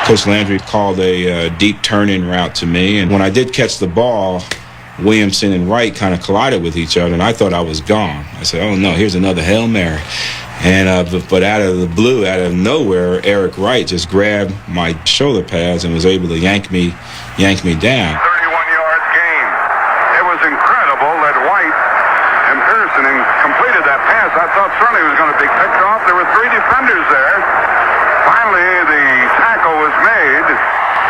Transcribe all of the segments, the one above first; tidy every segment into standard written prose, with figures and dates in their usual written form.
Coach Landry called a deep turn-in route to me, and when I did catch the ball, Williamson and Wright kind of collided with each other, and I thought I was gone. I said, oh no, here's another Hail Mary. And but out of the blue, out of nowhere, Eric Wright just grabbed my shoulder pads and was able to yank me down. 31-yard gain. It was incredible that White and Pearson completed that pass. I thought certainly it was going to be picked off. There were 3 defenders there. Finally, the tackle was made.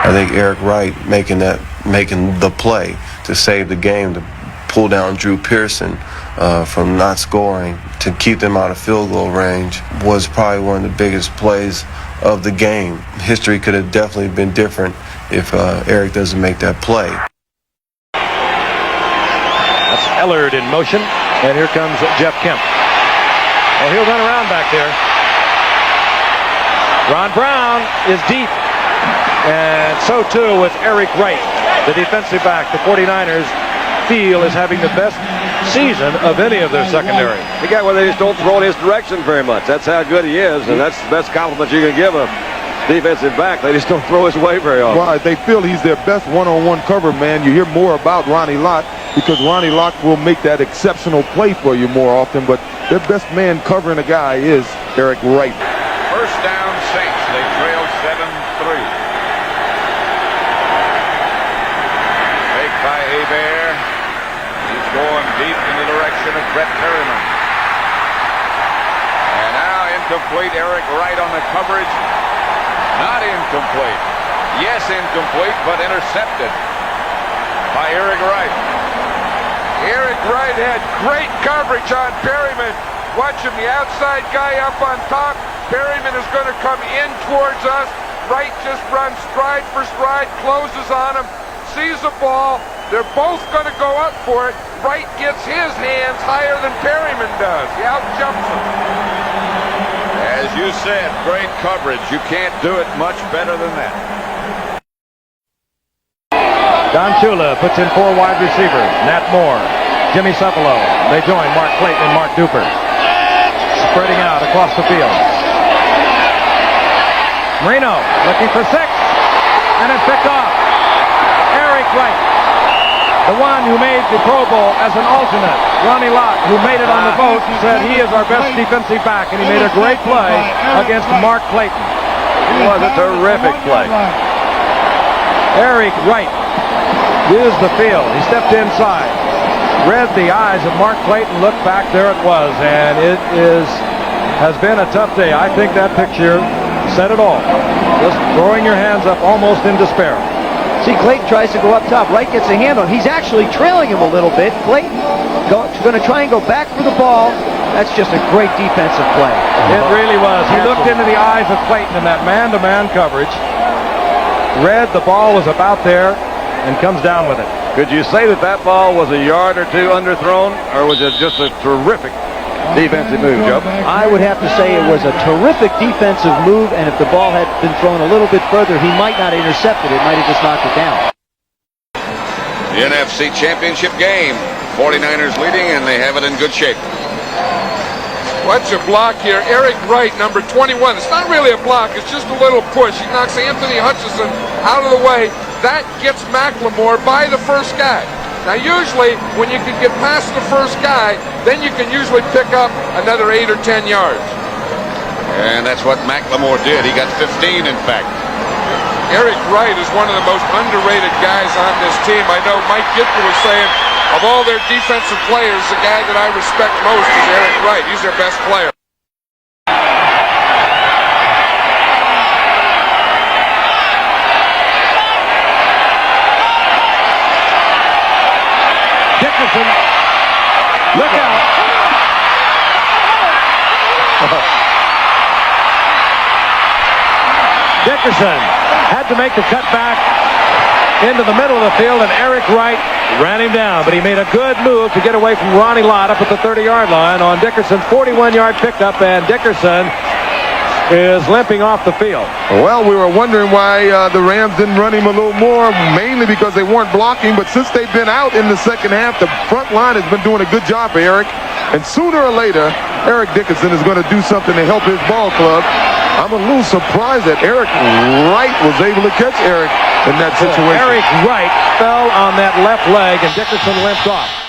I think Eric Wright making the play to save the game, to pull down Drew Pearson from not scoring, to keep them out of field goal range, was probably one of the biggest plays of the game. History could have definitely been different if Eric doesn't make that play. That's Ellard in motion, and here comes Jeff Kemp. Oh, he'll run around back there. Ron Brown is deep, and so too with Eric Wright, the defensive back. The 49ers feel is having the best season of any of their secondary. The guy where they just don't throw in his direction very much. That's how good he is, and that's the best compliment you can give a defensive back. They just don't throw his way very often. Well, they feel he's their best one-on-one cover man. You hear more about Ronnie Lott because Ronnie Lott will make that exceptional play for you more often, but their best man covering a guy is Eric Wright. First down, Saints. They trail 7-3. Fake by Hebert. He's going deep in the direction of Brett Perryman. And now incomplete. Eric Wright on the coverage. Not incomplete. Yes, incomplete, but intercepted by Eric Wright. Eric Wright had great coverage on Perryman. Watch him, the outside guy up on top. Perryman is going to come in towards us. Wright just runs stride for stride, closes on him, sees the ball. They're both going to go up for it. Wright gets his hands higher than Perryman does. He out-jumps him. As you said, great coverage. You can't do it much better than that. Don Shula puts in 4 wide receivers. Nat Moore, Jimmy Cephalo. They join Mark Clayton and Mark Duper. Spreading out across the field. Marino looking for 6. And it's picked off. Eric Wright, the one who made the Pro Bowl as an alternate. Ronnie Lott, who made it on the vote, said he is our best defensive back, and he made a great play against Mark Clayton. It was a terrific play. Eric Wright used the field. He stepped inside, read the eyes of Mark Clayton, looked back, there it was, and it has been a tough day. I think that picture said it all. Just throwing your hands up almost in despair. See, Clayton tries to go up top. Wright gets a hand on him. He's actually trailing him a little bit. Clayton going to try and go back for the ball. That's just a great defensive play. It really was. He looked into the eyes of Clayton in that man-to-man coverage. Read the ball was about there and comes down with it. Could you say that that ball was a yard or two underthrown, or was it just a terrific defensive move, Joe? I would have to say it was a terrific defensive move, and if the ball had been thrown a little bit further, he might not have intercepted it. Might have just knocked it down. The NFC Championship game. 49ers leading, and they have it in good shape. Watch a block here. Eric Wright, number 21. It's not really a block. It's just a little push. He knocks Anthony Hutchinson out of the way. That gets McLemore by the first guy. Now, usually, when you can get past the first guy, then you can usually pick up another 8 or 10 yards. And that's what McLemore did. He got 15, in fact. Eric Wright is one of the most underrated guys on this team. I know Mike Gittler was saying, of all their defensive players, the guy that I respect most is Eric Wright. He's their best player. Dickerson, look out. Dickerson had to make the cut back into the middle of the field, and Eric Wright ran him down, but he made a good move to get away from Ronnie Lott up at the 30-yard line on Dickerson's 41-yard pickup, and Dickerson is limping off the field. Well, we were wondering why the Rams didn't run him a little more, mainly because they weren't blocking, but since they've been out in the second half, the front line has been doing a good job for Eric, and sooner or later, Eric Dickerson is going to do something to help his ball club. I'm a little surprised that Eric Wright was able to catch Eric in that situation. Eric Wright fell on that left leg, and Dickerson limped off.